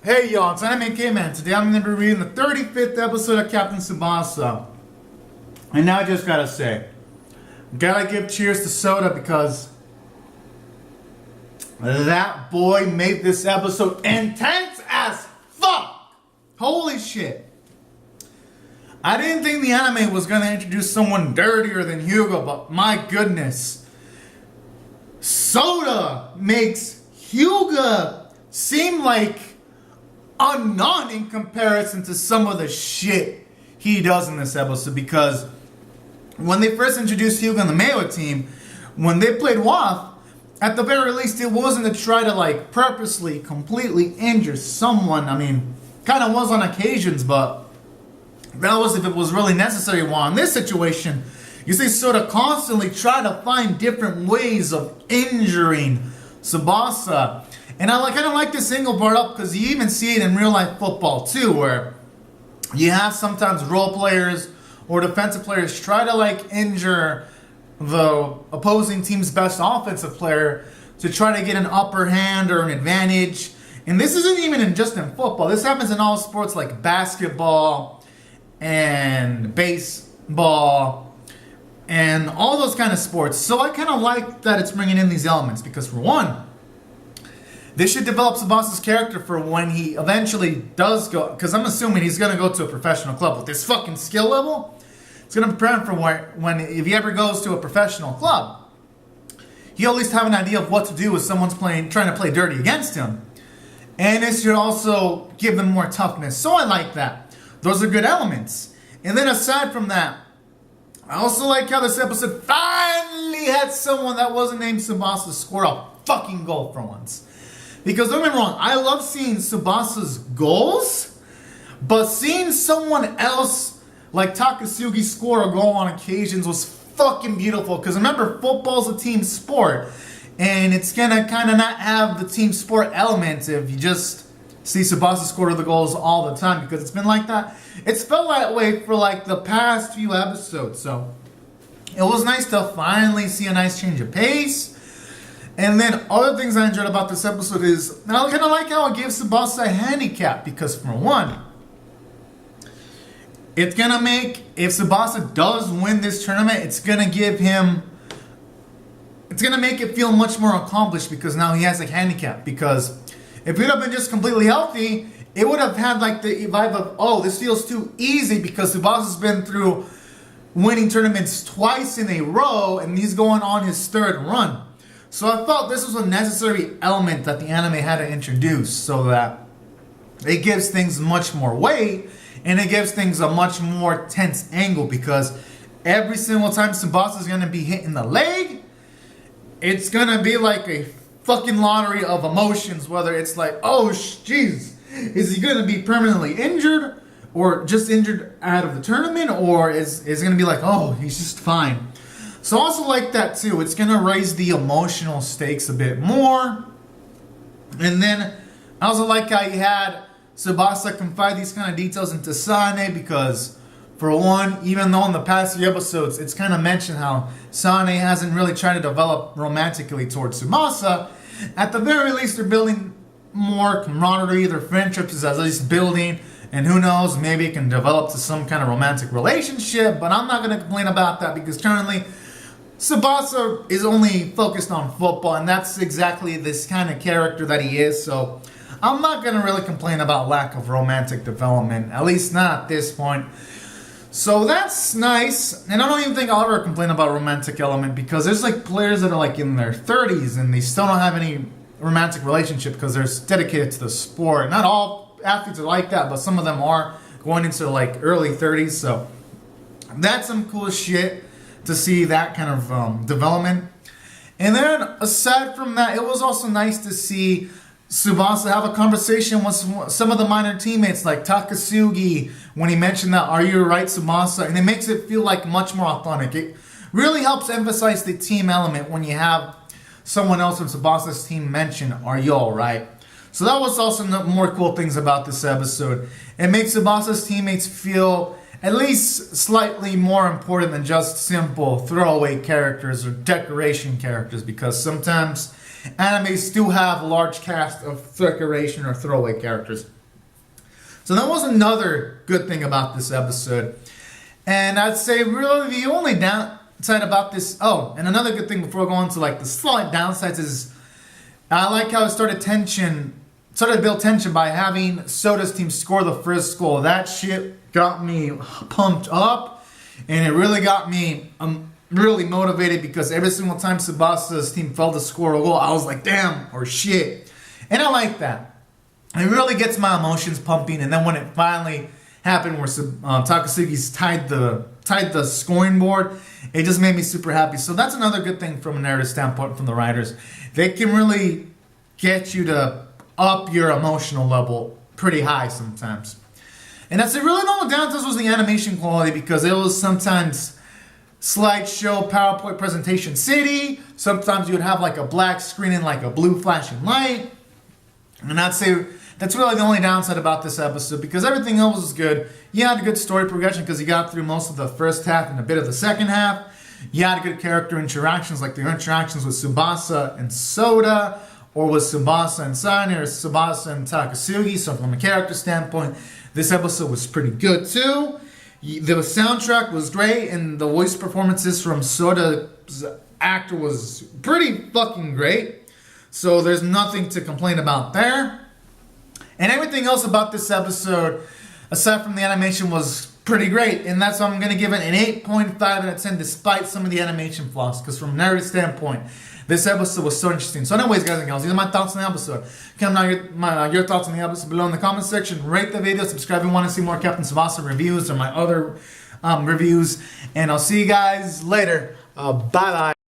Hey y'all, it's Anime K-Man. Today I'm going to be reading the 35th episode of Captain Tsubasa. And now I just gotta say, gotta give cheers to Soda because that boy made this episode intense as fuck! Holy shit. I didn't think the anime was going to introduce someone dirtier than Hugo, but my goodness. Soda makes Hugo seem like a nun in comparison to some of the shit he does in this episode, because when they first introduced Hugo and the Mayo team, when they played WAF, at the very least it wasn't to try to like purposely completely injure someone. I mean, kind of was on occasions, but that was if it was really necessary. While in this situation, you see Soda constantly try to find different ways of injuring Tsubasa. And I kind of like this angle brought up because you even see it in real life football too, where you have sometimes role players or defensive players try to like injure the opposing team's best offensive player to try to get an upper hand or an advantage. And this isn't even just in football. This happens in all sports like basketball and baseball and all those kind of sports. So I kind of like that it's bringing in these elements because, for one, this should develop Tsubasa's character for when he eventually does go, because I'm assuming he's going to go to a professional club. With this fucking skill level, it's going to prepare him for when if he ever goes to a professional club, he'll at least have an idea of what to do if someone's trying to play dirty against him. And this should also give them more toughness. So I like that. Those are good elements. And then aside from that, I also like how this episode finally had someone that wasn't named Tsubasa score a fucking goal for once. Because don't get me wrong, I love seeing Tsubasa's goals, but seeing someone else like Takasugi score a goal on occasions was fucking beautiful. Because remember, football's a team sport, and it's gonna kind of not have the team sport element if you just see Tsubasa score the goals all the time, because it's been like that. It's felt that way for like the past few episodes, so it was nice to finally see a nice change of pace. And then other things I enjoyed about this episode is, I kind of like how it gives Tsubasa a handicap, because for one, it's going to make, if Tsubasa does win this tournament, it's going to make it feel much more accomplished, because now he has a handicap. Because if he would have been just completely healthy, it would have had like the vibe of, oh, this feels too easy, because Tsubasa's been through winning tournaments twice in a row, and he's going on his third run. So I felt this was a necessary element that the anime had to introduce, so that it gives things much more weight, and it gives things a much more tense angle, because every single time Tsubasa is going to be hitting the leg, it's going to be like a fucking lottery of emotions, whether it's like, oh jeez, is he going to be permanently injured, or just injured out of the tournament, or is it going to be like, oh, he's just fine. So I also like that too. It's going to raise the emotional stakes a bit more. And then I also like how you had Tsubasa confide these kind of details into Sane, because for one, even though in the past few episodes it's kind of mentioned how Sane hasn't really tried to develop romantically towards Tsubasa, at the very least they're building more camaraderie. Their friendship is at least building, and who knows, maybe it can develop to some kind of romantic relationship. But I'm not going to complain about that, because currently Tsubasa is only focused on football, and that's exactly this kind of character that he is. So I'm not going to really complain about lack of romantic development, at least not at this point. So that's nice. And I don't even think I'll ever complain about romantic element, because there's like players that are like in their 30s and they still don't have any romantic relationship because they're dedicated to the sport. Not all athletes are like that, but some of them are going into like early 30s. So that's some cool shit to see that kind of development. And then aside from that, it was also nice to see Tsubasa have a conversation with some of the minor teammates, like Takasugi, when he mentioned that, "Are you right, Tsubasa?" And it makes it feel like much more authentic. It really helps emphasize the team element when you have someone else from Tsubasa's team mention, "Are you alright?" So that was also the more cool things about this episode. It makes Tsubasa's teammates feel at least slightly more important than just simple throwaway characters or decoration characters, because sometimes animes do have a large cast of decoration or throwaway characters. So that was another good thing about this episode. And I'd say really the only downside about this, oh, and another good thing before going to like the slight downsides is I like how it started to build tension by having Soda's team score the first goal. That shit got me pumped up, and it really got me really motivated because every single time Tsubasa's team failed to score a goal, I was like, damn, or shit. And I like that. It really gets my emotions pumping, and then when it finally happened where Takasugi's tied the scoring board, it just made me super happy. So that's another good thing from a narrative standpoint from the writers. They can really get you to up your emotional level pretty high sometimes. And that's really the only downside was the animation quality, because it was sometimes slideshow PowerPoint presentation city. Sometimes you would have like a black screen and like a blue flashing light. And I'd say that's really the only downside about this episode, because everything else was good. You had a good story progression because you got through most of the first half and a bit of the second half. You had good character interactions, like the interactions with Tsubasa and Soda, or with Tsubasa and Sane, or Tsubasa and Takasugi. So from a character standpoint, this episode was pretty good too. The soundtrack was great, and the voice performances from Soda's actor was pretty fucking great. So there's nothing to complain about there. And everything else about this episode, aside from the animation, was pretty great. And that's why I'm going to give it an 8.5 out of 10, despite some of the animation flaws. Because from a narrative standpoint, this episode was so interesting. So anyways, guys and gals, these are my thoughts on the episode. Comment down your thoughts on the episode below in the comment section. Rate the video, subscribe if you want to see more Captain Tsubasa reviews or my other reviews. And I'll see you guys later. Bye-bye.